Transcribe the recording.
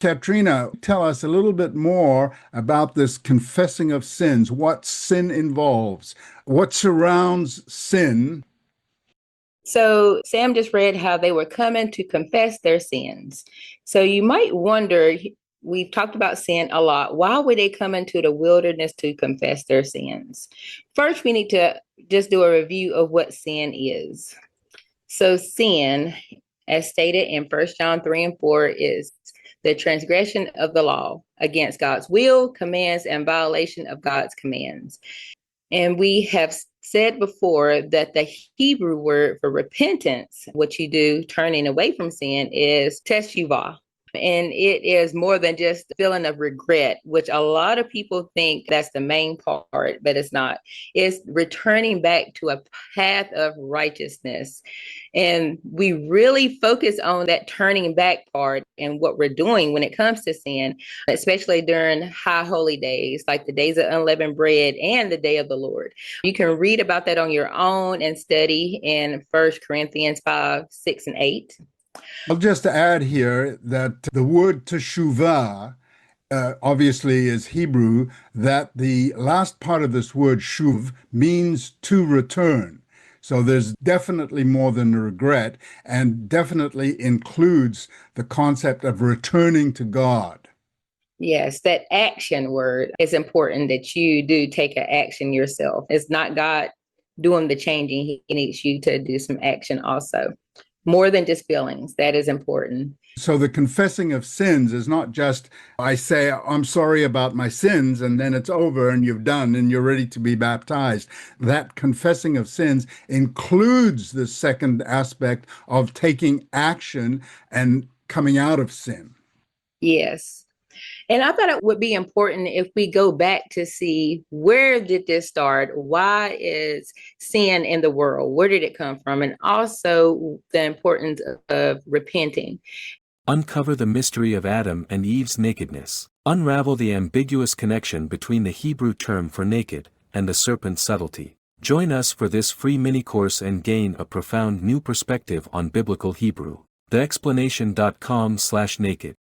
Katrina, tell us a little bit more about this confessing of sins, what sin involves, what surrounds sin. So, Sam just read how they were coming to confess their sins. So, you might wonder, we've talked about sin a lot. Why would they come into the wilderness to confess their sins? First, we need to just do a review of what sin is. So, sin, as stated in 1 John 3 and 4, is the transgression of the law against God's will, commands, and violation of God's commands. And we have said before that the Hebrew word for repentance, what you do turning away from sin, is teshuvah. And it is more than just a feeling of regret, which a lot of people think that's the main part, but it's not. It's returning back to a path of righteousness. And we really focus on that turning back part and what we're doing when it comes to sin, especially during high holy days, like the days of unleavened bread and the day of the Lord. You can read about that on your own and study in 1 Corinthians 5, 6, and 8. I'll just add here that the word teshuvah obviously is Hebrew, that the last part of this word shuv means to return. So there's definitely more than a regret and definitely includes the concept of returning to God. Yes, that action word is important, that you do take an action yourself. It's not God doing the changing. He needs you to do some action also. More than just feelings. That is important. So the confessing of sins is not just, I say, I'm sorry about my sins, and then it's over and you've done and you're ready to be baptized. That confessing of sins includes the second aspect of taking action and coming out of sin. Yes. And I thought it would be important if we go back to see, where did this start? Why is sin in the world? Where did it come from? And also the importance of repenting. Uncover the mystery of Adam and Eve's nakedness. Unravel the ambiguous connection between the Hebrew term for naked and the serpent's subtlety. Join us for this free mini-course and gain a profound new perspective on biblical Hebrew. TheExplanation.com/naked